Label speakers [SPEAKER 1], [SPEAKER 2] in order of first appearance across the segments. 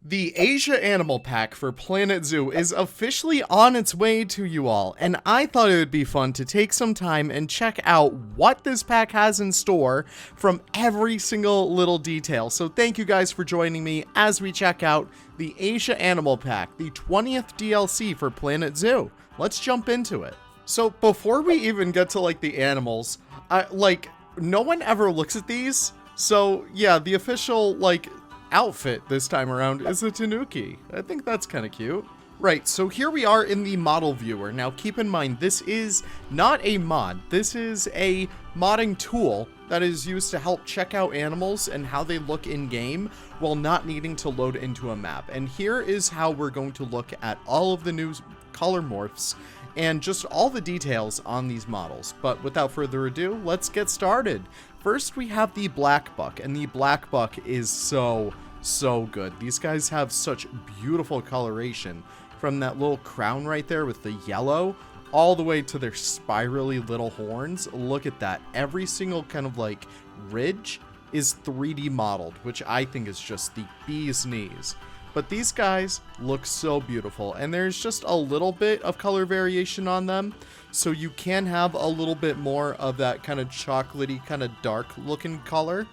[SPEAKER 1] The Asia Animal Pack for Planet Zoo is officially on its way to you all, and I thought it would be fun to take some time and check out what this pack has in store from every single little detail. So thank you guys for joining me as we check out the Asia Animal Pack, the 20th DLC for Planet Zoo. Let's jump into it. So before we even get to the animals, no one ever looks at these. So yeah, the official outfit this time around is a tanuki. I think that's kind of cute. Right, so here we are in the model viewer. Now keep in mind, this is not a mod. This is a modding tool that is used to help check out animals and how they look in game while not needing to load into a map. And here is how we're going to look at all of the new color morphs and just all the details on these models. But without further ado, let's get started. First, we have the black buck, and the black buck is so good. These guys have such beautiful coloration, from that little crown right there with the yellow all the way to their spirally little horns. Look at that. Every single kind of ridge is 3D modeled, which I think is just the bee's knees. But these guys look so beautiful, and there's just a little bit of color variation on them, so you can have a little bit more of that kind of chocolatey, kind of dark looking color.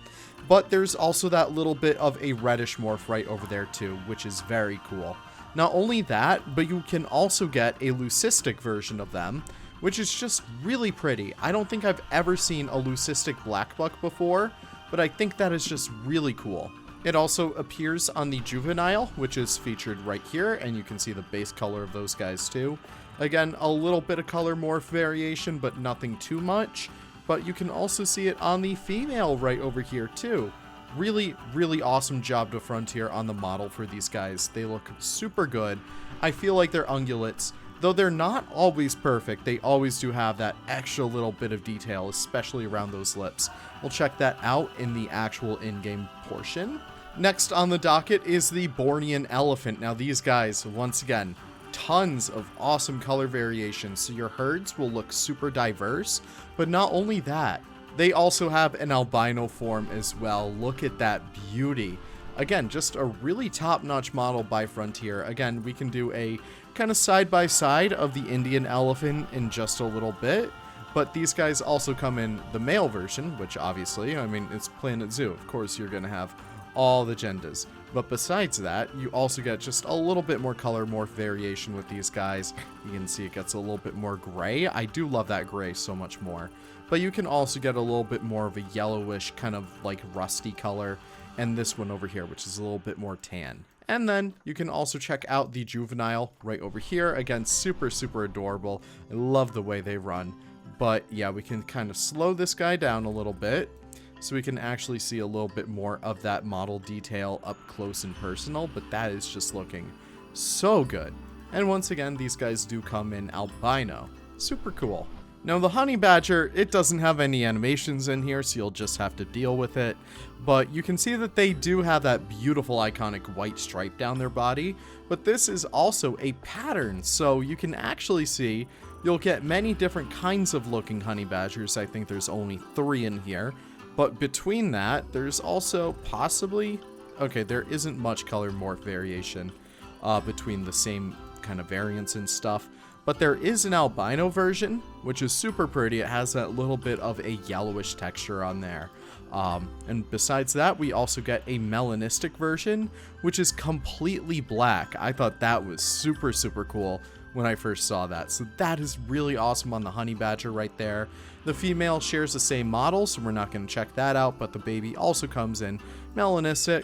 [SPEAKER 1] But there's also that little bit of a reddish morph right over there too, which is very cool. Not only that, but you can also get a leucistic version of them, which is just really pretty. I don't think I've ever seen a leucistic black buck before, but I think that is just really cool. It also appears on the juvenile, which is featured right here, and you can see the base color of those guys too. Again, a little bit of color morph variation, but nothing too much. But you can also see it on the female right over here too. Really, really awesome job to Frontier on the model for these guys. They look super good. I feel like they're ungulates. Though they're not always perfect, they always do have that extra little bit of detail, especially around those lips. We'll check that out in the actual in-game portion. Next on the docket is the Bornean elephant. Now these guys, once again, tons of awesome color variations, so your herds will look super diverse. But not only that, they also have an albino form as well. Look at that beauty. Again, just a really top-notch model by Frontier. Again, we can do a kind of side-by-side of the Indian elephant in just a little bit. But these guys also come in the male version, which obviously, I mean, it's Planet Zoo. Of course, you're going to have all the genders. But besides that, you also get just a little bit more color morph variation with these guys. You can see it gets a little bit more gray. I do love that gray so much more. But you can also get a little bit more of a yellowish kind of rusty color. And this one over here, which is a little bit more tan. And then you can also check out the juvenile right over here. Again, super adorable. I love the way they run. But yeah, we can kind of slow this guy down a little bit, so we can actually see a little bit more of that model detail up close and personal, but that is just looking so good. And once again, these guys do come in albino. Super cool. Now the honey badger, it doesn't have any animations in here, so you'll just have to deal with it. But you can see that they do have that beautiful iconic white stripe down their body, but this is also a pattern, so you can actually see you'll get many different kinds of looking honey badgers. I think there's only 3 in here. But between that, there's also possibly... Okay, there isn't much color morph variation between the same kind of variants and stuff. But there is an albino version, which is super pretty. It has that little bit of a yellowish texture on there. And besides that, we also get a melanistic version, which is completely black. I thought that was super cool when I first saw that. So that is really awesome on the honey badger right there. The female shares the same model, so we're not going to check that out, but the baby also comes in melanistic,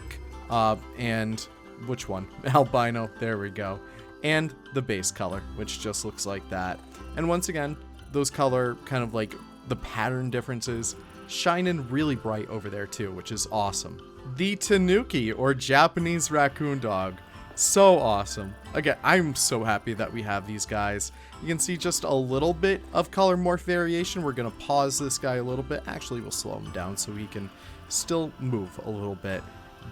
[SPEAKER 1] and which one? Albino, there we go. And the base color, which just looks like that. And once again, those color kind of the pattern differences shining really bright over there too, which is awesome. The tanuki, or Japanese raccoon dog. So awesome. Again, I'm so happy that we have these guys. You can see just a little bit of color morph variation. We're going to pause this guy a little bit. Actually, we'll slow him down so he can still move a little bit.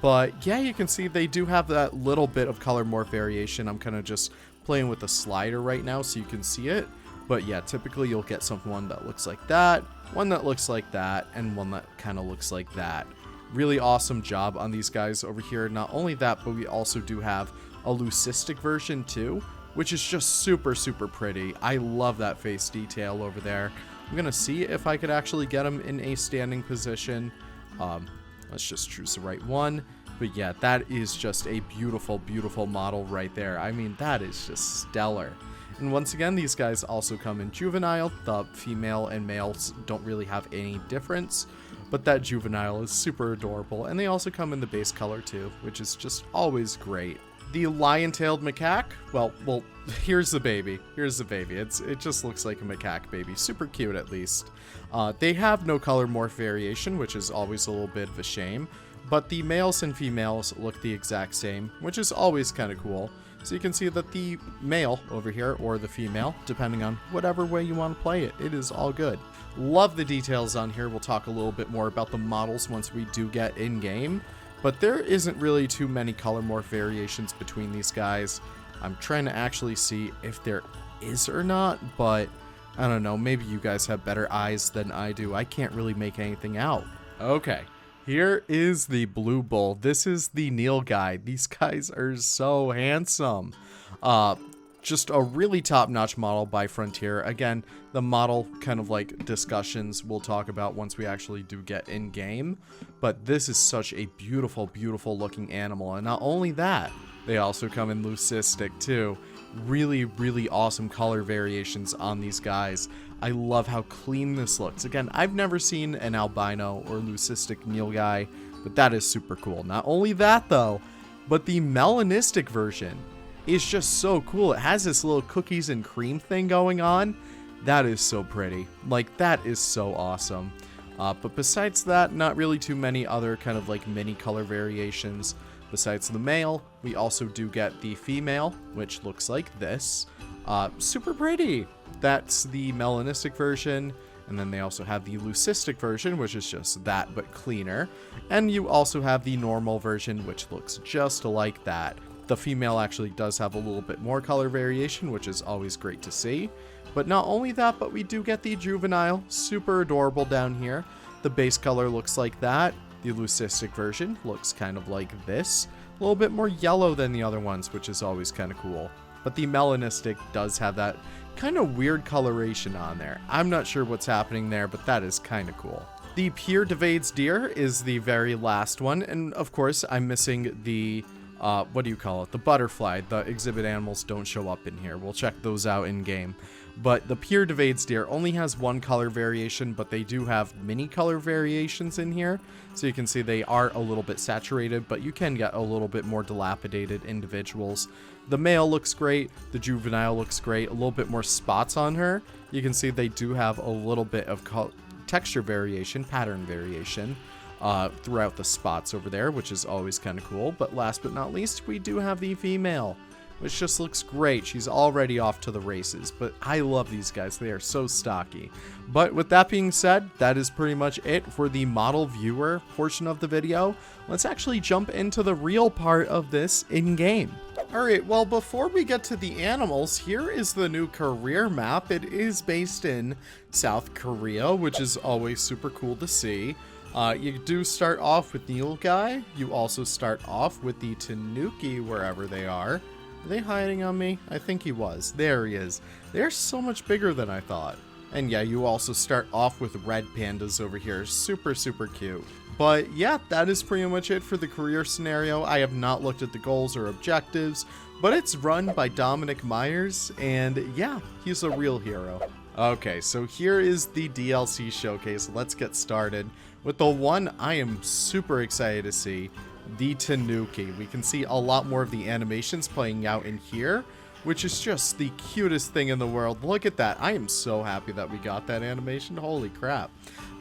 [SPEAKER 1] But yeah, you can see they do have that little bit of color morph variation. I'm kind of just playing with the slider right now so you can see it. But yeah, typically you'll get one that looks like that, one that looks like that, and one that kind of looks like that. Really awesome job on these guys over here. Not only that, but we also do have a leucistic version too, which is just super, super pretty. I love that face detail over there. I'm going to see if I could actually get him in a standing position. Let's just choose the right one. But yeah, that is just a beautiful, beautiful model right there. I mean, that is just stellar. And once again, these guys also come in juvenile. The female and males don't really have any difference, but that juvenile is super adorable. And they also come in the base color too, which is just always great. The lion-tailed macaque, well, here's the baby. Here's the baby. It just looks like a macaque baby. Super cute, at least. They have no color morph variation, which is always a little bit of a shame. But the males and females look the exact same, which is always kind of cool. So you can see that the male over here, or the female, depending on whatever way you want to play it, it is all good. Love the details on here. We'll talk a little bit more about the models once we do get in-game. But there isn't really too many color morph variations between these guys. I'm trying to actually see if there is or not, but I don't know. Maybe you guys have better eyes than I do. I can't really make anything out. Okay. Here is the blue bull. This is the Neil guy. These guys are so handsome. Just a really top-notch model by Frontier. Again, the model kind of like discussions we'll talk about once we actually do get in game. But this is such a beautiful, beautiful looking animal. And not only that, they also come in leucistic too. Really, really awesome color variations on these guys. I love how clean this looks. Again, I've never seen an albino or leucistic Neil guy, but that is super cool. Not only that though, but the melanistic version is just so cool. It has this little cookies and cream thing going on. That is so pretty. Like, that is so awesome. But besides that, not really too many other kind of like mini color variations. Besides the male, we also do get the female, which looks like this. Super pretty. That's the melanistic version. And then they also have the leucistic version, which is just that, but cleaner. And you also have the normal version, which looks just like that. The female actually does have a little bit more color variation, which is always great to see. But not only that, but we do get the juvenile. Super adorable down here. The base color looks like that. The leucistic version looks kind of like this. A little bit more yellow than the other ones, which is always kind of cool. But the melanistic does have that kind of weird coloration on there. I'm not sure what's happening there, but that is kind of cool. The pure Devades deer is the very last one. And of course, I'm missing the, what do you call it? The butterfly. The exhibit animals don't show up in here. We'll check those out in game. But the pure Devades deer only has one color variation, but they do have mini color variations in here. So you can see they are a little bit saturated, but you can get a little bit more dilapidated individuals. The male looks great. The juvenile looks great. A little bit more spots on her. You can see they do have a little bit of texture variation, pattern variation throughout the spots over there, which is always kind of cool. But last but not least, we do have the female, which just looks great. She's already off to the races, but I love these guys. They are so stocky. But with that being said, that is pretty much it for the model viewer portion of the video. Let's actually jump into the real part of this in-game. Alright, well, before we get to the animals, here is the new career map. It is based in South Korea, which is always super cool to see. You do start off with Neil Guy. You also start off with the Tanuki, wherever they are. Are they hiding on me? I think he was. There he is. They're so much bigger than I thought. And yeah, you also start off with red pandas over here. Super, super cute. But yeah, that is pretty much it for the career scenario. I have not looked at the goals or objectives, but it's run by Dominic Myers, and yeah, he's a real hero. Okay, so here is the DLC showcase. Let's get started with the one I am super excited to see, the Tanuki. We can see a lot more of the animations playing out in here, which is just the cutest thing in the world. Look at that. I am so happy that we got that animation. Holy crap.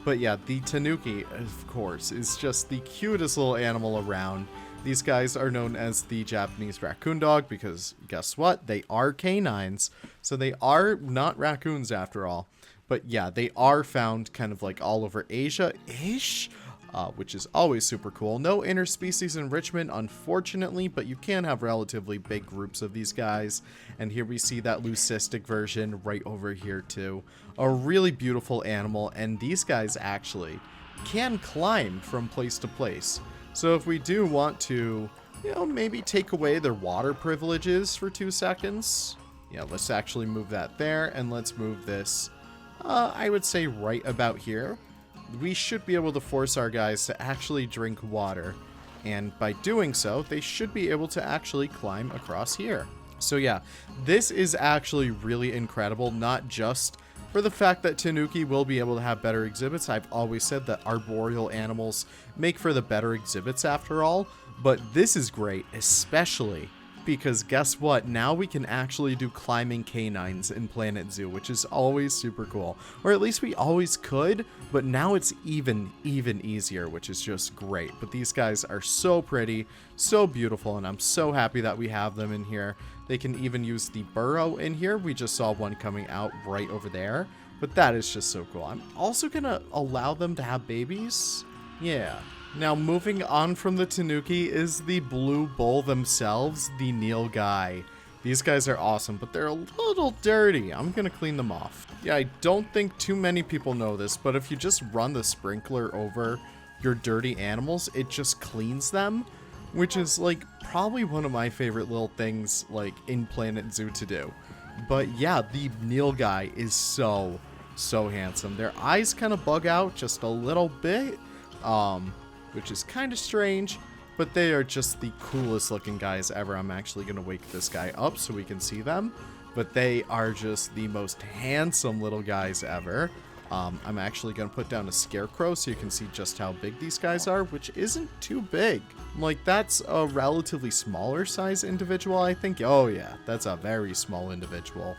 [SPEAKER 1] But yeah, the Tanuki, of course, is just the cutest little animal around. These guys are known as the Japanese raccoon dog because guess what? They are canines. So they are not raccoons after all. But yeah, they are found kind of like all over Asia-ish. Which is always super cool. No interspecies enrichment, unfortunately, but you can have relatively big groups of these guys. And here we see that leucistic version right over here too. A really beautiful animal, and these guys actually, can climb from place to place. So if we do want to, you know, maybe take away their water privileges for 2 seconds. Yeah, let's actually move that there, and let's move this, I would say right about here. We should be able to force our guys to actually drink water. And by doing so, they should be able to actually climb across here. So yeah, this is actually really incredible, not just for the fact that Tanuki will be able to have better exhibits. I've always said that arboreal animals make for the better exhibits after all, but this is great, especially because guess what? Now we can actually do climbing canines in Planet Zoo, which is always super cool. Or at least we always could, but now it's even easier, which is just great. But these guys are so pretty, so beautiful, and I'm so happy that we have them in here. They can even use the burrow in here. We just saw one coming out right over there, but that is just so cool. I'm also gonna allow them to have babies. Yeah. Now, moving on from the Tanuki is the blue bull themselves, the Nilgai. These guys are awesome, but they're a little dirty. I'm gonna clean them off. Yeah, I don't think too many people know this, but if you just run the sprinkler over your dirty animals, it just cleans them, which is like probably one of my favorite little things like in Planet Zoo to do. But yeah, the Nilgai is so handsome. Their eyes kind of bug out just a little bit, which is kind of strange, but they are just the coolest looking guys ever. I'm actually going to wake this guy up so we can see them, but they are just the most handsome little guys ever. I'm actually going to put down a scarecrow so you can see just how big these guys are, which isn't too big. Like, that's a relatively smaller size individual, I think. Oh yeah, that's a very small individual.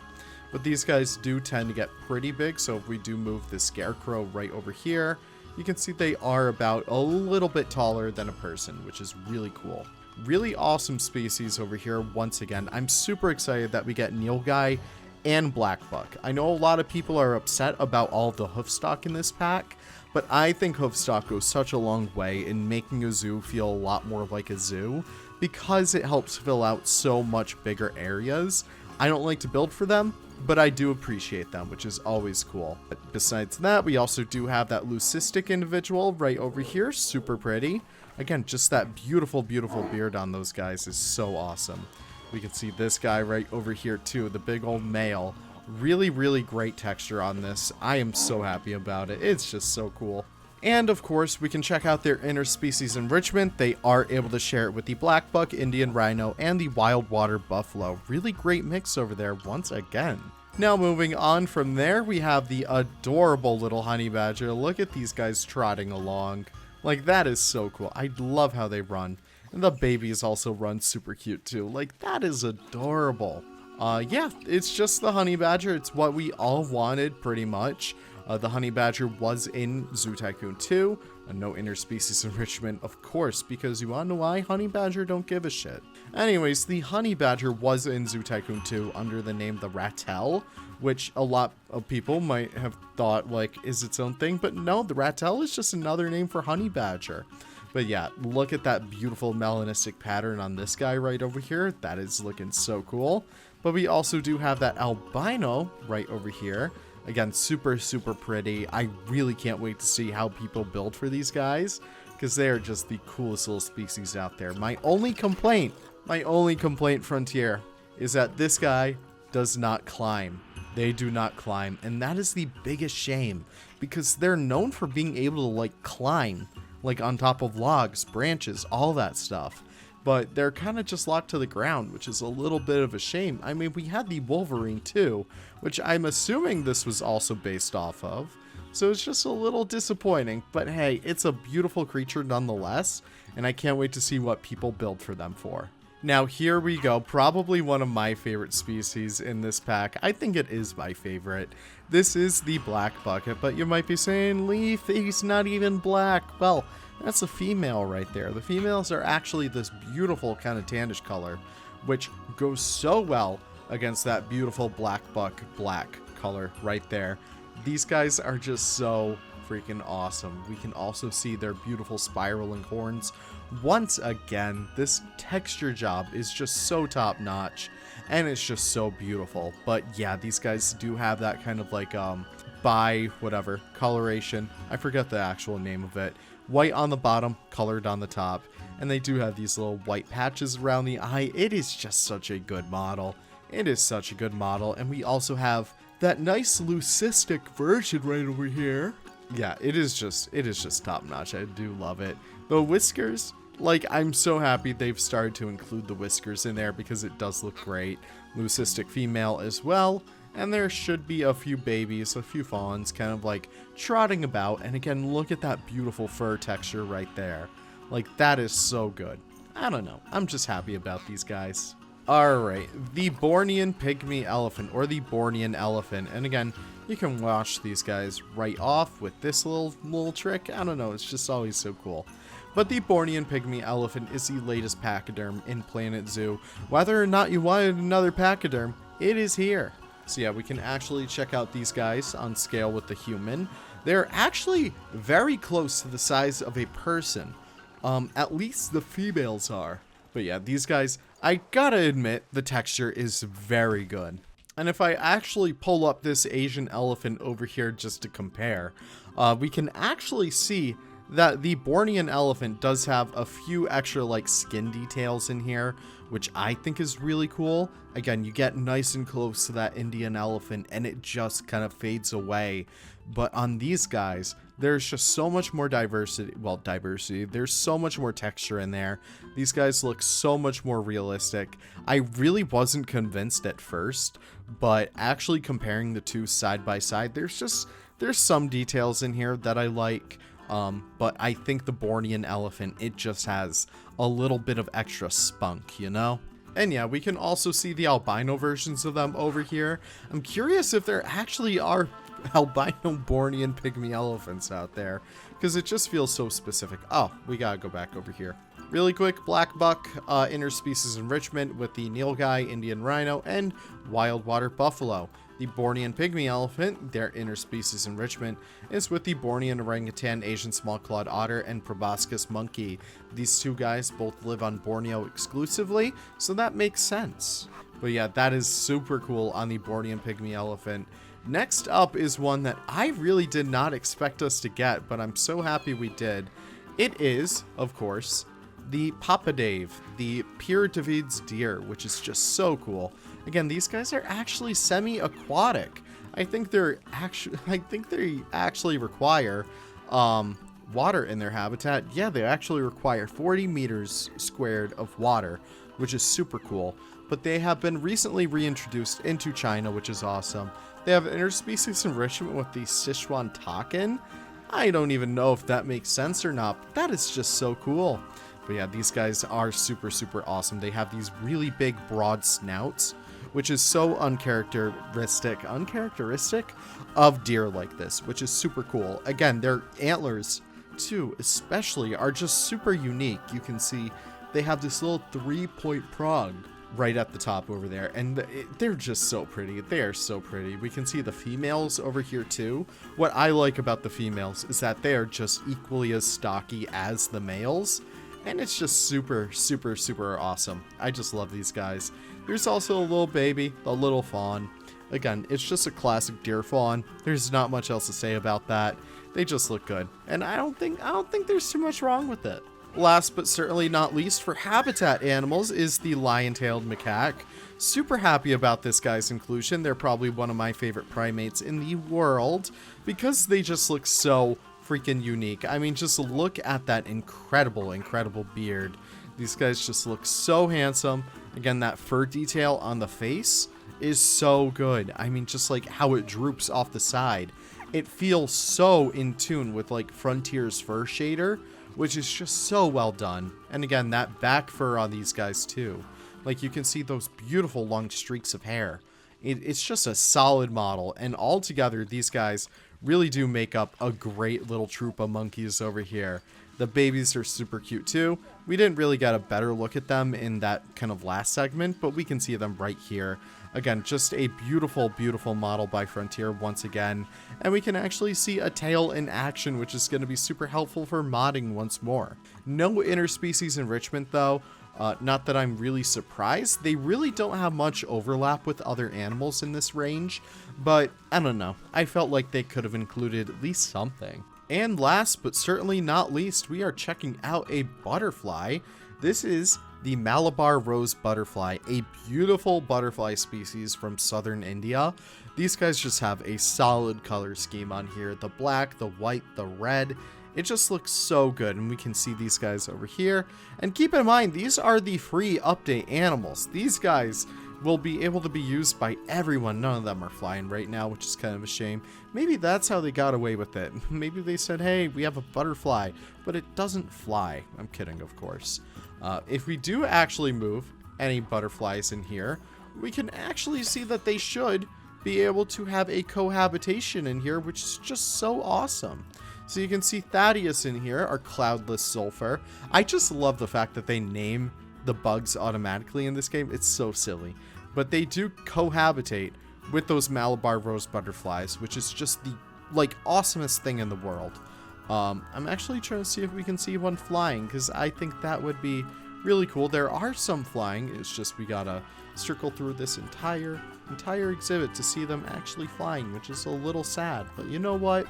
[SPEAKER 1] But these guys do tend to get pretty big, so if we do move the scarecrow right over here, you can see they are about a little bit taller than a person, which is really cool. Really awesome species over here once again. I'm super excited that we get Nilgai and Blackbuck. I know a lot of people are upset about all the hoofstock in this pack, but I think hoofstock goes such a long way in making a zoo feel a lot more like a zoo because it helps fill out so much bigger areas. I don't like to build for them, but I do appreciate them, which is always cool. But besides that, we also do have that leucistic individual right over here, super pretty. Again, just that beautiful beard on those guys is so awesome. We can see this guy right over here too, the big old male. Really great texture on this. I am so happy about it. It's just so cool. And of course, we can check out their interspecies enrichment. They are able to share it with the black buck, Indian rhino, and the wild water buffalo. Really great mix over there once again. Now moving on from there, we have the adorable little honey badger. Look at these guys trotting along. Like, that is so cool. I love how they run. And the babies also run super cute too. Like, that is adorable. Yeah, it's just the honey badger. It's what we all wanted pretty much. The honey badger was in Zoo Tycoon 2. No interspecies enrichment, of course, because you wanna know why? Honey badger don't give a shit. Anyways, the honey badger was in Zoo Tycoon 2 under the name the Rattel, which a lot of people might have thought like is its own thing, but no, the Rattel is just another name for honey badger. But yeah, look at that beautiful melanistic pattern on this guy right over here. That is looking so cool. But we also do have that albino right over here. Again, super pretty. I really can't wait to see how people build for these guys, because they are just the coolest little species out there. My only complaint, Frontier, is that this guy does not climb. They do not climb, and that is the biggest shame, because they're known for being able to, like, climb, like, on top of logs, branches, all that stuff. But they're kind of just locked to the ground, which is a little bit of a shame. I mean, we had the Wolverine too, which I'm assuming this was also based off of. So it's just a little disappointing, but hey, it's a beautiful creature nonetheless, and I can't wait to see what people build for them for. Now here we go, probably one of my favorite species in this pack. I think it is my favorite. This is the black bucket, but you might be saying, Leaf, he's not even black. Well, that's a female right there. The females are actually this beautiful kind of tannish color, which goes so well against that beautiful black buck black color right there. These guys are just so freaking awesome. We can also see their beautiful spiraling horns. Once again, this texture job is just so top notch, and it's just so beautiful. But yeah, these guys do have that kind of like by whatever coloration. I forget the actual name of it. White on the bottom, colored on the top. And they do have these little white patches around the eye. It is just such a good model. It is such a good model. And we also have that nice leucistic version right over here. Yeah, it is just top notch. I do love it. The whiskers, like, I'm so happy they've started to include the whiskers in there because it does look great. Leucistic female as well. And there should be a few babies, a few fawns kind of like trotting about. And again, look at that beautiful fur texture right there. Like, that is so good. I don't know. I'm just happy about these guys. Alright, the Bornean pygmy elephant, or the Bornean elephant. And again, you can wash these guys right off with this little trick. I don't know, it's just always so cool. But the Bornean pygmy elephant is the latest pachyderm in Planet Zoo. Whether or not you wanted another pachyderm, it is here. So yeah, we can actually check out these guys on scale with the human. They're actually very close to the size of a person. At least the females are. But yeah, these guys, I gotta admit, the texture is very good. And if I actually pull up this Asian elephant over here just to compare, we can actually see that the Bornean elephant does have a few extra like skin details in here, which I think is really cool. Again, you get nice and close to that Indian elephant and it just kind of fades away. But on these guys, there's just so much more diversity. Well, diversity. There's so much more texture in there. These guys look so much more realistic. I really wasn't convinced at first, but actually comparing the two side by side, there's some details in here that I like. But I think the Bornean elephant, it just has a little bit of extra spunk, you know? And yeah, we can also see the albino versions of them over here. I'm curious if there actually are albino Bornean pygmy elephants out there, because it just feels so specific. Oh, we gotta go back over here. Really quick, black buck, interspecies enrichment with the nilgai, Indian rhino, and wild water buffalo. The Bornean pygmy elephant, their interspecies enrichment, is with the Bornean orangutan, Asian small-clawed otter, and proboscis monkey. These two guys both live on Borneo exclusively, so that makes sense. But yeah, that is super cool on the Bornean pygmy elephant. Next up is one that I really did not expect us to get, but I'm so happy we did. It is, of course, the Papadave, the Pure David's deer, which is just so cool. Again, these guys are actually semi-aquatic. I think they actually require water in their habitat. Yeah, they actually require 40 meters squared of water, which is super cool. But they have been recently reintroduced into China, which is awesome. They have interspecies enrichment with the Sichuan takin. I don't even know if that makes sense or not, but that is just so cool. But yeah, these guys are super, super awesome. They have these really big, broad snouts, which is so uncharacteristic of deer like this, which is super cool. Again, their antlers, too, especially, are just super unique. You can see they have this little 3-point prong right at the top over there, and they're just so pretty. They are so pretty. We can see the females over here too. What I like about the females is that they are just equally as stocky as the males, and it's just super, super, super awesome. I just love these guys. There's also a little baby, a little fawn. Again, it's just a classic deer fawn. There's not much else to say about that. They just look good, and I don't think there's too much wrong with it. Last but certainly not least for habitat animals is the lion-tailed macaque. Super happy about this guy's inclusion. They're probably one of my favorite primates in the world because they just look so freaking unique. I mean, just look at that incredible, incredible beard. These guys just look so handsome. Again, that fur detail on the face is so good. I mean, just like how it droops off the side. It feels so in tune with like Frontier's fur shader, which is just so well done. And again, that back fur on these guys too. Like you can see those beautiful long streaks of hair. It's just a solid model, and altogether these guys really do make up a great little troop of monkeys over here. The babies are super cute too. We didn't really get a better look at them in that kind of last segment, but we can see them right here. Again, just a beautiful, beautiful model by Frontier once again. And we can actually see a tail in action, which is going to be super helpful for modding once more. No interspecies enrichment though. Not that I'm really surprised. They really don't have much overlap with other animals in this range, but I don't know. I felt like they could have included at least something. And last but certainly not least, we are checking out a butterfly. This is the Malabar rose butterfly, a beautiful butterfly species from southern India. These guys just have a solid color scheme on here. The black, the white, the red. It just looks so good, and we can see these guys over here. And keep in mind, these are the free update animals. These guys will be able to be used by everyone. None of them are flying right now, which is kind of a shame. Maybe that's how they got away with it. Maybe they said, hey, we have a butterfly, but it doesn't fly. I'm kidding, of course. If we do actually move any butterflies in here, we can actually see that they should be able to have a cohabitation in here, which is just so awesome. So you can see Thaddeus in here, our cloudless sulfur. I just love the fact that they name the bugs automatically in this game. It's so silly. But they do cohabitate with those Malabar rose butterflies, which is just the, like, awesomest thing in the world. I'm actually trying to see if we can see one flying, because I think that would be really cool. There are some flying. It's just we gotta circle through this entire exhibit to see them actually flying, which is a little sad. But you know what?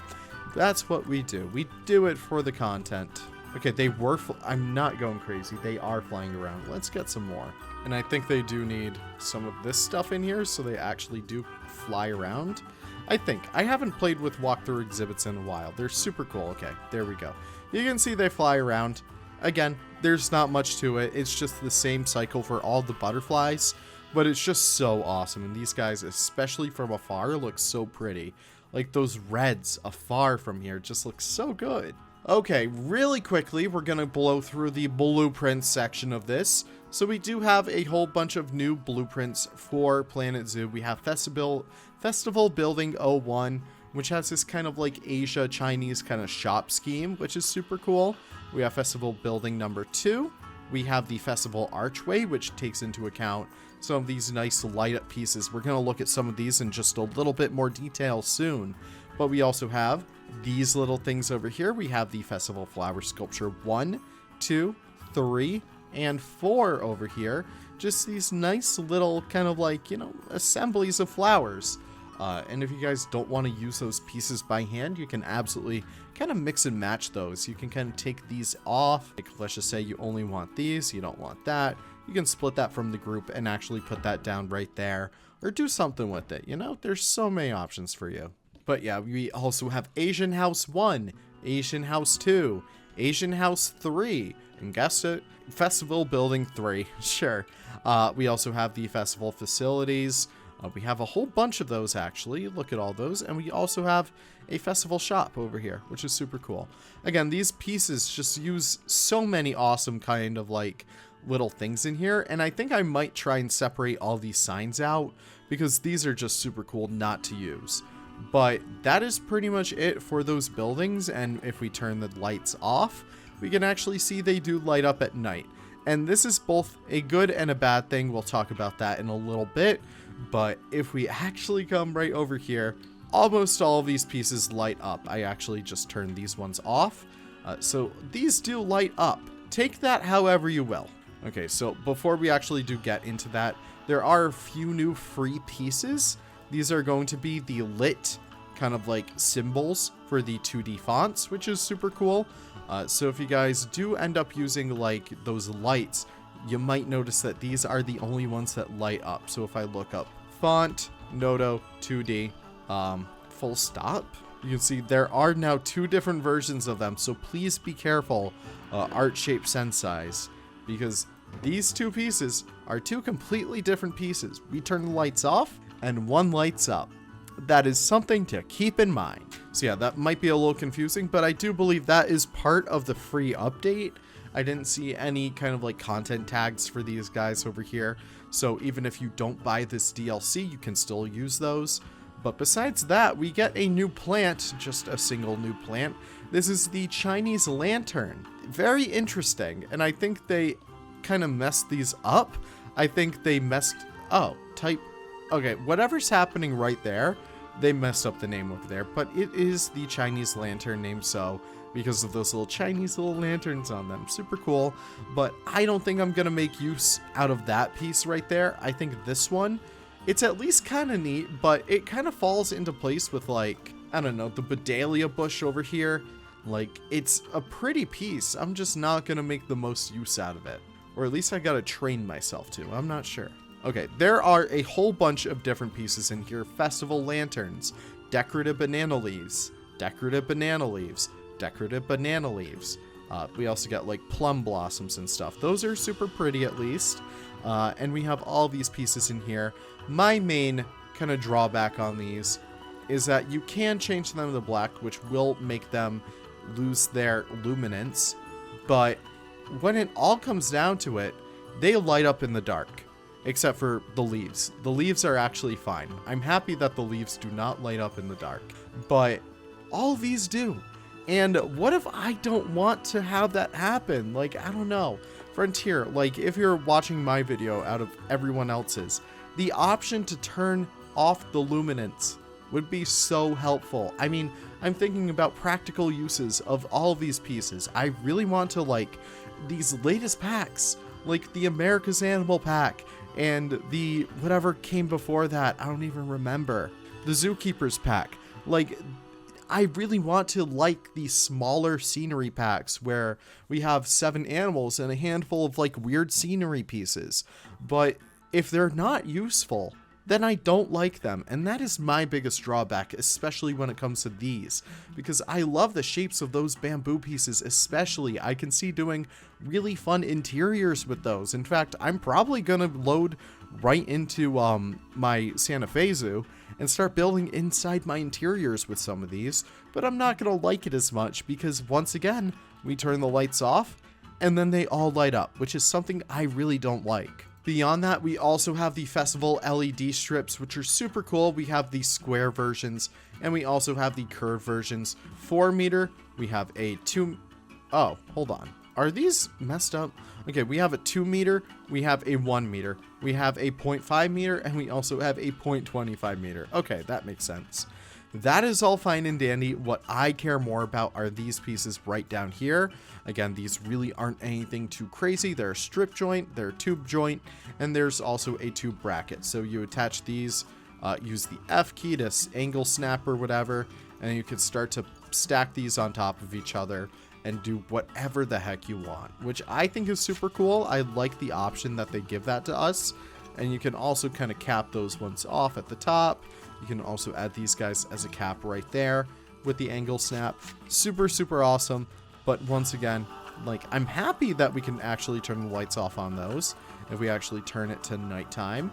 [SPEAKER 1] That's what we do. We do it for the content. Okay, they were I'm not going crazy. They are flying around. Let's get some more. And I think they do need some of this stuff in here, so they actually do fly around. I think. I haven't played with walkthrough exhibits in a while. They're super cool. Okay, there we go. You can see they fly around. Again, there's not much to it. It's just the same cycle for all the butterflies, but it's just so awesome. And these guys, especially from afar, look so pretty. Like those reds afar from here just look so good. Okay, really quickly, we're going to blow through the blueprint section of this. So we do have a whole bunch of new blueprints for Planet Zoo. We have Festival Building 01, which has this kind of like Asia Chinese kind of shop scheme, which is super cool. We have Festival Building number 2. We have the Festival Archway, which takes into account some of these nice light up pieces. We're going to look at some of these in just a little bit more detail soon. But we also have these little things over here. We have the Festival Flower Sculpture 1, 2, 3, and 4 over here. Just these nice little kind of like, you know, assemblies of flowers. And if you guys don't want to use those pieces by hand, you can absolutely kind of mix and match those. You can kind of take these off. Like, let's just say you only want these, you don't want that. You can split that from the group and actually put that down right there. Or do something with it, you know? There's so many options for you. But yeah, we also have Asian House 1, Asian House 2, Asian House 3, and guess it, Festival Building 3, sure. We also have the festival facilities. We have a whole bunch of those actually, look at all those, and we also have a festival shop over here, which is super cool. Again, these pieces just use so many awesome kind of like little things in here, and I think I might try and separate all these signs out, because these are just super cool not to use. But that is pretty much it for those buildings, and if we turn the lights off, we can actually see they do light up at night. And this is both a good and a bad thing. We'll talk about that in a little bit. But if we actually come right over here, almost all of these pieces light up. I actually just turned these ones off. So these do light up. Take that however you will. Okay, so before we actually do get into that, there are a few new free pieces. These are going to be the lit kind of like symbols for the 2D fonts, which is super cool. So if you guys do end up using like those lights, you might notice that these are the only ones that light up. So if I look up font, Noto, 2D, full stop, you can see there are now 2 different versions of them. So please be careful, art shape sensize, because these 2 pieces are 2 completely different pieces. We turn the lights off and one lights up. That is something to keep in mind. So yeah, that might be a little confusing, but I do believe that is part of the free update. I didn't see any kind of like content tags for these guys over here. So even if you don't buy this DLC, you can still use those. But besides that, we get a new plant, just a single new plant. This is the Chinese lantern. Very interesting. And I think they kind of messed these up. I think they messed, okay, whatever's happening right there, they messed up the name over there, but it is the Chinese lantern named so. because of those little Chinese little lanterns on them. Super cool, but I don't think I'm gonna make use out of that piece right there. I think this one, it's at least kind of neat, but it kind of falls into place with, like, I don't know, the Bedalia bush over here. Like, it's a pretty piece. I'm just not gonna make the most use out of it. Or at least I gotta train myself to. I'm not sure. Okay, there are a whole bunch of different pieces in here. Festival lanterns, decorative banana leaves, decorative banana leaves, decorative banana leaves. We also got like plum blossoms and stuff. Those are super pretty at least. And we have all these pieces in here. My main kind of drawback on these is that you can change them to black, which will make them lose their luminance. But when it all comes down to it, they light up in the dark. Except for the leaves. The leaves are actually fine. I'm happy that the leaves do not light up in the dark. But all of these do. And what if I don't want to have that happen? Like, I don't know. Frontier, like, if you're watching my video out of everyone else's, the option to turn off the luminance would be so helpful. I mean, I'm thinking about practical uses of all of these pieces. I really want to, like, these latest packs, like the America's Animal pack, and the whatever came before that, I don't even remember. The Zookeeper's pack. Like, I really want to like these smaller scenery packs where we have 7 animals and a handful of like weird scenery pieces. But if they're not useful, then I don't like them. And that is my biggest drawback, especially when it comes to these. Because I love the shapes of those bamboo pieces, especially. I can see doing really fun interiors with those. In fact, I'm probably going to load right into my Santa Fe Zoo and start building inside my interiors with some of these. But I'm not going to like it as much because, once again, we turn the lights off and then they all light up, which is something I really don't like. Beyond that, we also have the festival LED strips, which are super cool. We have the square versions, and we also have the curved versions. 4 meter, we have a 2... Oh, hold on. Are these messed up? Okay, we have a 2 meter, we have a 1 meter, we have a 0.5 meter, and we also have a 0.25 meter. Okay, that makes sense. That is all fine and dandy. What I care more about are these pieces right down here. Again, these really aren't anything too crazy. They're a strip joint, they're a tube joint, and there's also a tube bracket. So you attach these, use the F key to angle snap or whatever, and you can start to stack these on top of each other and do whatever the heck you want, which I think is super cool. I like the option that they give that to us. And you can also kind of cap those ones off at the top. You can also add these guys as a cap right there with the angle snap. Super, super awesome. But once again, like, I'm happy that we can actually turn the lights off on those if we actually turn it to nighttime.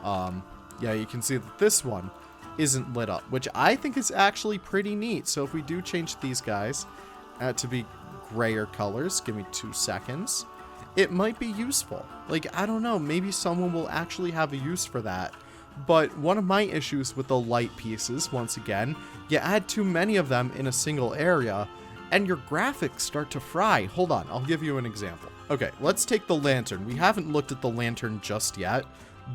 [SPEAKER 1] Yeah, you can see that this one isn't lit up, which I think is actually pretty neat. So if we do change these guys to be grayer colors, give me 2 seconds, it might be useful. Like, I don't know, maybe someone will actually have a use for that. But one of my issues with the light pieces, once again, you add too many of them in a single area, and your graphics start to fry. Hold on, I'll give you an example. Okay, let's take the lantern. We haven't looked at the lantern just yet,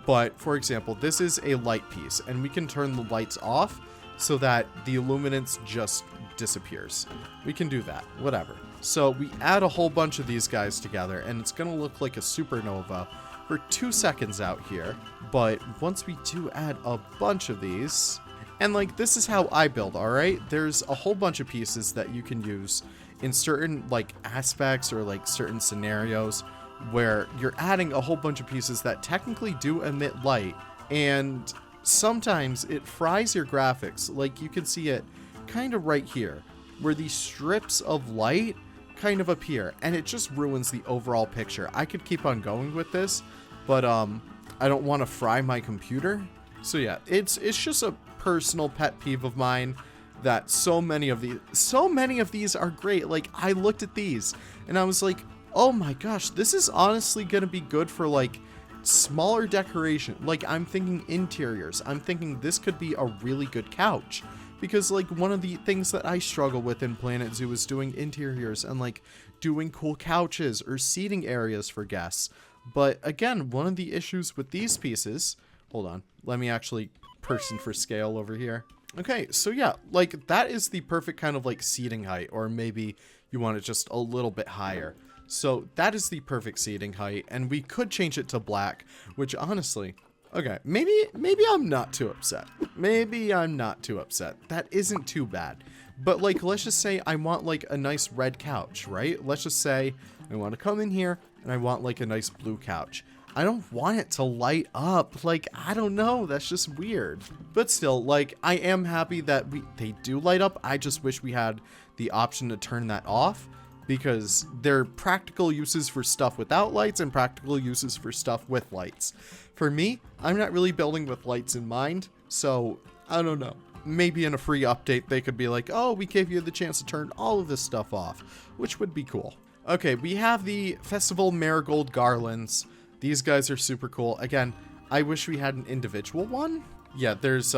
[SPEAKER 1] but for example, this is a light piece, and we can turn the lights off so that the luminance just disappears. We can do that, whatever. So we add a whole bunch of these guys together, and it's gonna look like a supernova for 2 seconds out here. But once we do add a bunch of these, and like, this is how I build, all right? There's a whole bunch of pieces that you can use in certain like aspects or like certain scenarios where you're adding a whole bunch of pieces that technically do emit light, and sometimes it fries your graphics. Like, you can see it kind of right here where these strips of light kind of appear, and it just ruins the overall picture. I could keep on going with this, but I don't want to fry my computer. So yeah, it's just a personal pet peeve of mine that so many of these are great. Like, I looked at these and I was like, oh my gosh, this is honestly gonna be good for like smaller decoration. Like, I'm thinking interiors. I'm thinking this could be a really good couch. Because, like, one of the things that I struggle with in Planet Zoo is doing interiors and, like, doing cool couches or seating areas for guests. But, again, one of the issues with these pieces... Hold on. Let me actually person for scale over here. Okay, so yeah, like that is the perfect kind of like seating height, or maybe you want it just a little bit higher. So that is the perfect seating height, and we could change it to black, which honestly, okay, maybe I'm not too upset. Maybe I'm not too upset. That isn't too bad. But like, let's just say I want like a nice red couch, right? Let's just say I want to come in here and I want like a nice blue couch. I don't want it to light up. Like, I don't know. That's just weird. But still, like, I am happy that they do light up. I just wish we had the option to turn that off, because there are practical uses for stuff without lights and practical uses for stuff with lights. For me, I'm not really building with lights in mind, so I don't know. Maybe in a free update, they could be like, oh, we gave you the chance to turn all of this stuff off, which would be cool. Okay, we have the Festival Marigold Garlands. These guys are super cool. Again, I wish we had an individual one. Yeah, there's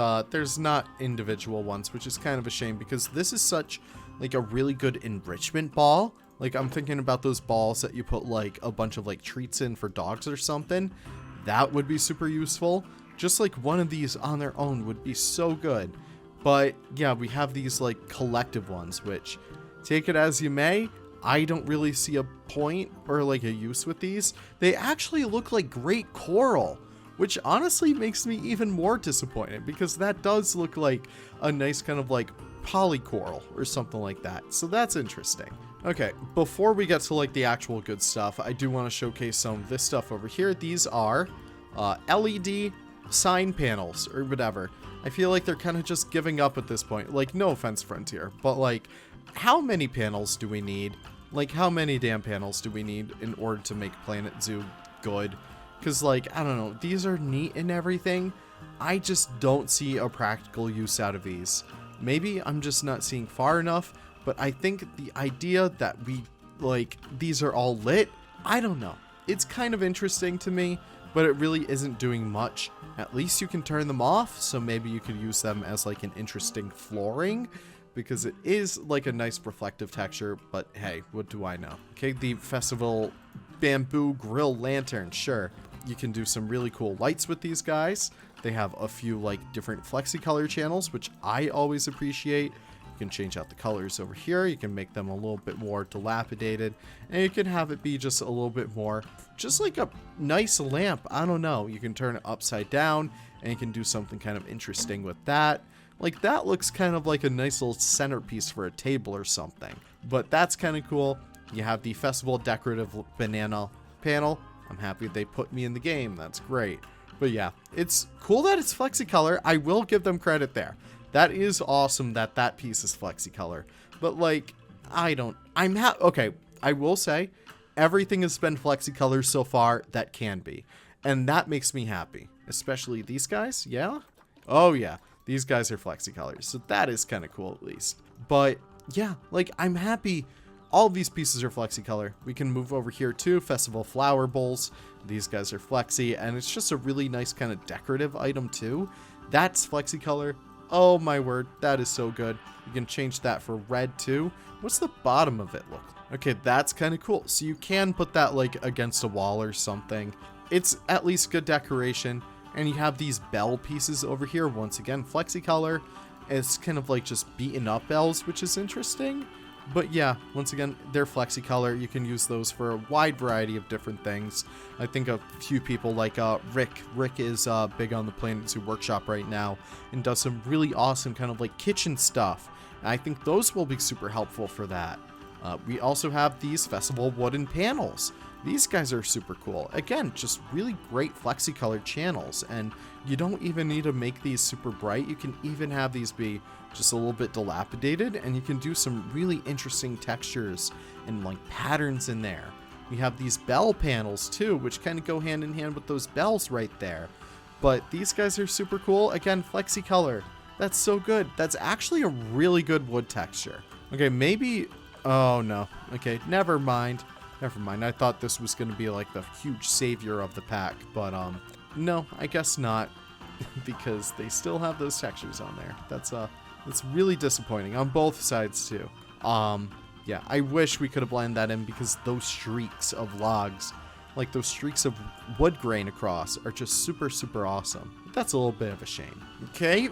[SPEAKER 1] not individual ones, which is kind of a shame, because this is such like a really good enrichment ball. Like, I'm thinking about those balls that you put like a bunch of like treats in for dogs or something. That would be super useful. Just like one of these on their own would be so good. But yeah, we have these like collective ones, which, take it as you may, I don't really see a point or like a use with these. They actually look like great coral, which honestly makes me even more disappointed, because that does look like a nice kind of like polycoral or something like that. So that's interesting. Okay, before we get to like the actual good stuff, I do want to showcase some of this stuff over here. These are LED sign panels or whatever. I feel like they're kind of just giving up at this point. Like, no offense, Frontier, but like, how many panels do we need? Like, how many damn panels do we need in order to make Planet Zoo good? Because, like, I don't know, these are neat and everything. I just don't see a practical use out of these. Maybe I'm just not seeing far enough, but I think the idea that these are all lit, I don't know. It's kind of interesting to me, but it really isn't doing much. At least you can turn them off, so maybe you could use them as like an interesting flooring, because it is like a nice reflective texture, but hey, what do I know? Okay, the Festival Bamboo Grill Lantern, sure. You can do some really cool lights with these guys. They have a few like different flexi color channels, which I always appreciate. You can change out the colors over here. You can make them a little bit more dilapidated, and you can have it be just a little bit more, just like a nice lamp. I don't know. You can turn it upside down, and you can do something kind of interesting with that. Like, that looks kind of like a nice little centerpiece for a table or something. But that's kind of cool. You have the Festival Decorative Banana panel. I'm happy they put me in the game. That's great. But yeah, it's cool that it's FlexiColor. I will give them credit there. That is awesome that that piece is FlexiColor. But like, okay, I will say everything has been FlexiColor so far that can be. And that makes me happy. Especially these guys. Yeah? Oh yeah. These guys are FlexiColors, so that is kind of cool at least. But yeah, like, I'm happy all of these pieces are FlexiColor. We can move over here to Festival Flower Bowls. These guys are Flexi, and it's just a really nice kind of decorative item too. That's FlexiColor. Oh my word, that is so good. You can change that for red too. What's the bottom of it look like? Okay, that's kind of cool. So you can put that like against a wall or something. It's at least good decoration. And you have these bell pieces over here. Once again, FlexiColor. It's kind of like just beaten up bells, which is interesting. But yeah, once again, they're FlexiColor. You can use those for a wide variety of different things. I think a few people like Rick. Rick is big on the Planet Zoo Workshop right now and does some really awesome kind of like kitchen stuff. And I think those will be super helpful for that. We also have these Festival wooden panels. These guys are super cool. Again, just really great FlexiColor channels, and you don't even need to make these super bright. You can even have these be just a little bit dilapidated, and you can do some really interesting textures and like patterns in there. We have these bell panels too, which kind of go hand in hand with those bells right there. But these guys are super cool. Again, FlexiColor. That's so good. That's actually a really good wood texture. Okay, maybe... Oh, no. Okay, never mind. Never mind. I thought this was going to be like the huge savior of the pack, but no, I guess not, because they still have those textures on there. That's really disappointing on both sides too. Yeah, I wish we could have blended that in, because those streaks of logs like those streaks of wood grain across are just super, super awesome. That's a little bit of a shame. Okay,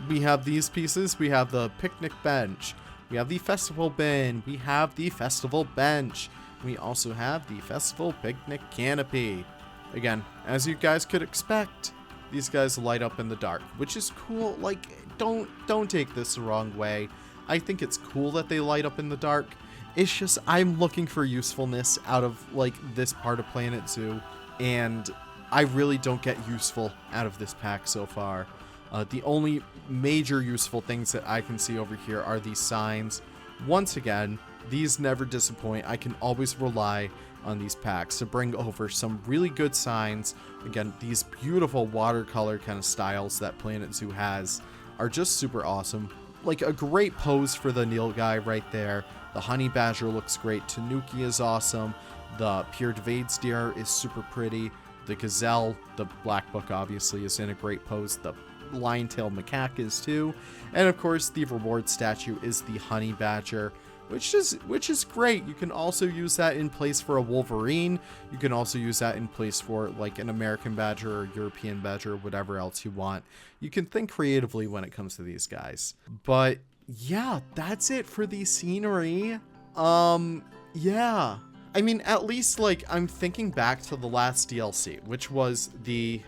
[SPEAKER 1] we have these pieces. We have the picnic bench. We have the festival bin. We have the festival bench. We also have the festival picnic canopy. Again, as you guys could expect, these guys light up in the dark, which is cool. Like, don't take this the wrong way. I think it's cool that they light up in the dark. It's just, I'm looking for usefulness out of, like, this part of Planet Zoo, and I really don't get useful out of this pack so far. The only major useful things that I can see over here are these signs. Once again, these never disappoint. I can always rely on these packs to bring over some really good signs. Again, these beautiful watercolor kind of styles that Planet Zoo has are just super awesome. Like a great pose for the Nilgai right there. The honey badger looks great. Tanuki is awesome. The Pierre-David's deer is super pretty. The gazelle, the black book obviously, is in a great pose. The lion-tailed macaque is too. And of course, the reward statue is the honey badger, which is great. You can also use that in place for a wolverine. You can also use that in place for like an American badger or European badger, or whatever else you want. You can think creatively when it comes to these guys. But yeah, that's it for the scenery. Yeah. I mean, at least, like, I'm thinking back to the last DLC, which was the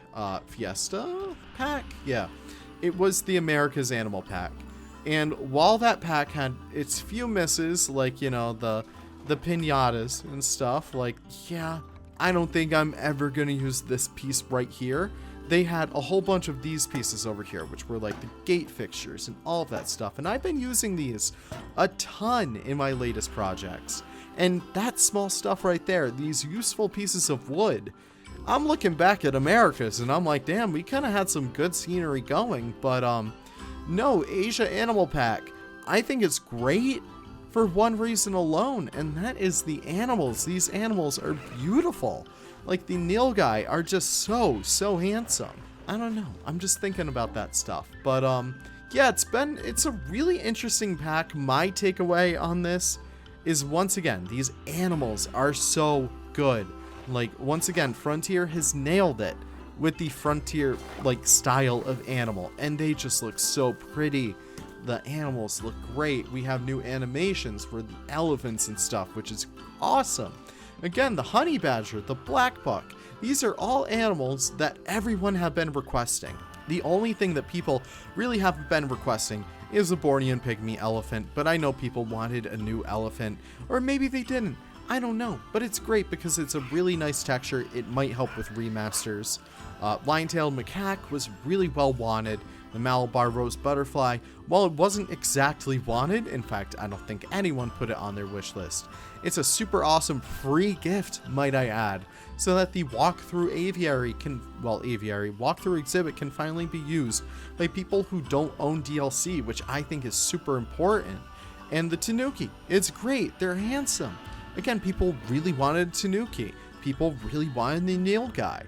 [SPEAKER 1] Fiesta pack? Yeah. It was the America's Animal pack. And while that pack had its few misses, like, you know, the piñatas and stuff, like, yeah, I don't think I'm ever going to use this piece right here. They had a whole bunch of these pieces over here, which were like the gate fixtures and all of that stuff. And I've been using these a ton in my latest projects. And that small stuff right there, these useful pieces of wood, I'm looking back at America's and I'm like, damn, we kind of had some good scenery going. But no, Asia Animal Pack, I think it's great for one reason alone, and that is the animals. These animals are beautiful. Like, the Nilgai are just so handsome. I don't know. I'm just thinking about that stuff. But yeah, it's a really interesting pack. My takeaway on this is, once again, these animals are so good. Like, once again, Frontier has nailed it with the Frontier, like, style of animal. And they just look so pretty. The animals look great. We have new animations for the elephants and stuff, which is awesome. Again, the honey badger, the black buck, these are all animals that everyone have been requesting. The only thing that people really haven't been requesting is a Bornean pygmy elephant, but I know people wanted a new elephant, or maybe they didn't. I don't know, but it's great because it's a really nice texture. It might help with remasters. Lion-tailed macaque was really well wanted. The Malabar rose butterfly, while it wasn't exactly wanted, in fact, I don't think anyone put it on their wish list, it's a super awesome free gift, might I add, so that the walkthrough walkthrough exhibit can finally be used by people who don't own DLC, which I think is super important. And the Tanuki, it's great, they're handsome. Again, people really wanted Tanuki. People really wanted the Nilgai.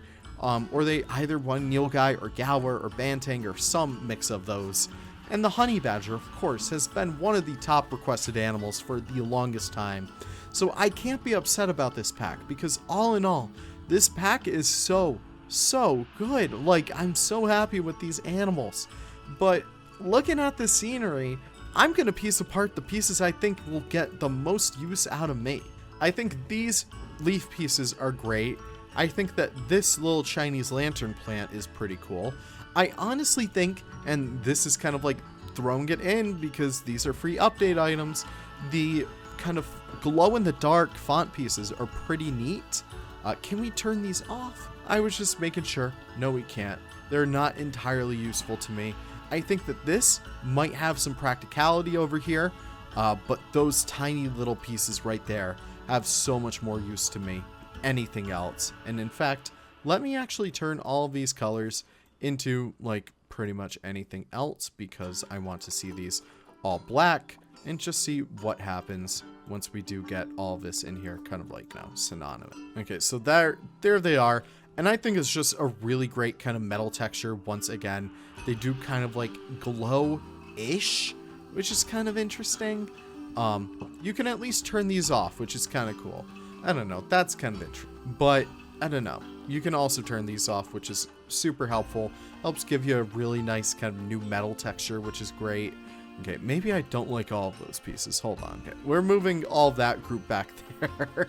[SPEAKER 1] Or they either won Nilgai or Galar or Banteng or some mix of those. And the honey badger, of course, has been one of the top requested animals for the longest time. So I can't be upset about this pack, because all in all, this pack is so good. Like, I'm so happy with these animals. But looking at the scenery, I'm going to piece apart the pieces I think will get the most use out of me. I think these leaf pieces are great. I think that this little Chinese lantern plant is pretty cool. I honestly think, and this is kind of like throwing it in because these are free update items, the kind of glow-in-the-dark font pieces are pretty neat. Can we turn these off? I was just making sure. No, we can't. They're not entirely useful to me. I think that this might have some practicality over here, but those tiny little pieces right there have so much more use to me. Anything else. And in fact, let me actually turn all of these colors into like pretty much anything else, because I want to see these all black and just see what happens once we do get all of this in here, kind of like now synonymous. Okay, so there they are, and I think it's just a really great kind of metal texture. Once again, they do kind of like glow-ish, which is kind of interesting. You can at least turn these off, which is kind of cool. I don't know. That's kind of interesting. But, I don't know. You can also turn these off, which is super helpful. Helps give you a really nice kind of new metal texture, which is great. Okay, maybe I don't like all of those pieces. Hold on. Okay, we're moving all that group back there.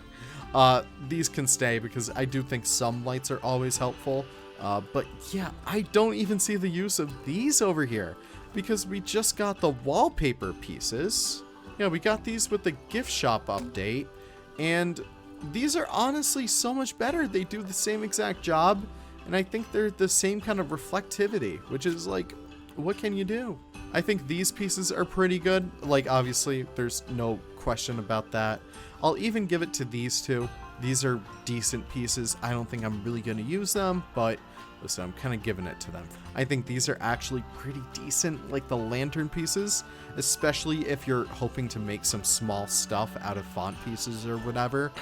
[SPEAKER 1] These can stay because I do think some lights are always helpful. But yeah, I don't even see the use of these over here because we just got the wallpaper pieces. Yeah, we got these with the gift shop update, and these are honestly so much better. They do the same exact job, and I think they're the same kind of reflectivity, which is like, what can you do? I think these pieces are pretty good. Like, obviously, there's no question about that. I'll even give it to these two. These are decent pieces. I don't think I'm really going to use them, but listen, I'm kind of giving it to them. I think these are actually pretty decent, like the lantern pieces, especially if you're hoping to make some small stuff out of font pieces or whatever.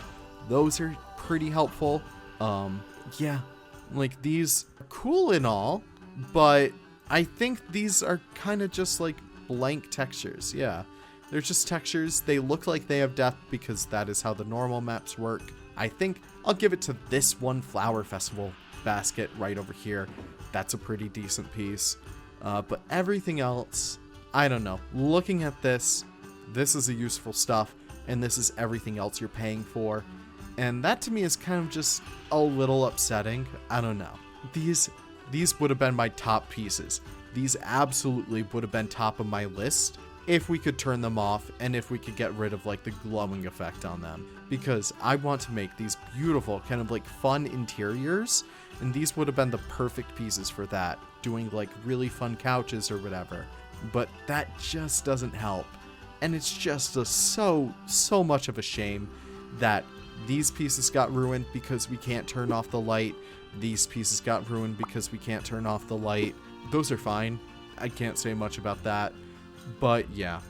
[SPEAKER 1] Those are pretty helpful. Yeah, like these are cool and all, but I think these are kind of just like blank textures. Yeah, they're just textures. They look like they have depth because that is how the normal maps work. I think I'll give it to this one Flower Festival basket right over here. That's a pretty decent piece. But everything else, I don't know. Looking at this is a useful stuff, and this is everything else you're paying for. And that to me is kind of just a little upsetting. I don't know. These would have been my top pieces. These absolutely would have been top of my list if we could turn them off and if we could get rid of like the glowing effect on them, because I want to make these beautiful kind of like fun interiors, and these would have been the perfect pieces for that, doing like really fun couches or whatever. But that just doesn't help, and it's just so much of a shame that these pieces got ruined because we can't turn off the light. These pieces got ruined because we can't turn off the light. Those are fine. I can't say much about that. But yeah,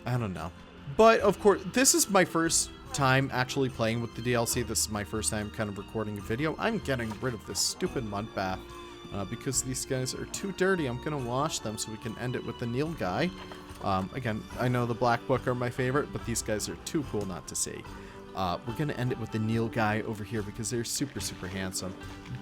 [SPEAKER 1] I don't know. But of course, this is my first time actually playing with the DLC. This is my first time kind of recording a video. I'm getting rid of this stupid mud bath because these guys are too dirty. I'm going to wash them so we can end it with the Neil guy. Again, I know the Black Book are my favorite, but these guys are too cool not to see. We're going to end it with the Neil guy over here because they're super handsome.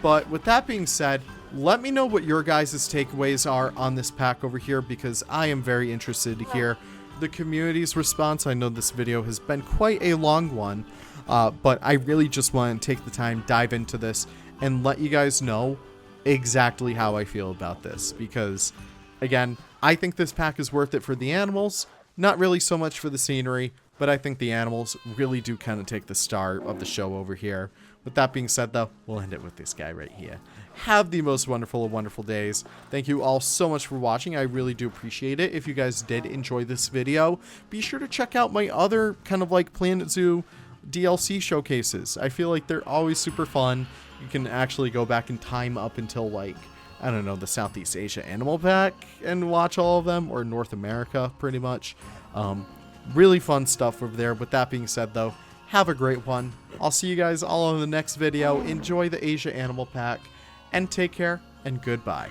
[SPEAKER 1] But with that being said, let me know what your guys' takeaways are on this pack over here, because I am very interested to hear the community's response. I know this video has been quite a long one, but I really just want to take the time, dive into this, and let you guys know exactly how I feel about this. Because, again, I think this pack is worth it for the animals, not really so much for the scenery. But I think the animals really do kind of take the star of the show over here. With that being said, though, we'll end it with this guy right here. Have the most wonderful of wonderful days. Thank you all so much for watching. I really do appreciate it. If you guys did enjoy this video, be sure to check out my other kind of like Planet Zoo DLC showcases. I feel like they're always super fun. You can actually go back in time up until like, I don't know, the Southeast Asia Animal Pack and watch all of them, or North America pretty much. Really fun stuff over there. With that being said, though, have a great one. I'll see you guys all in the next video. Enjoy the Asia Animal Pack, and take care, and goodbye.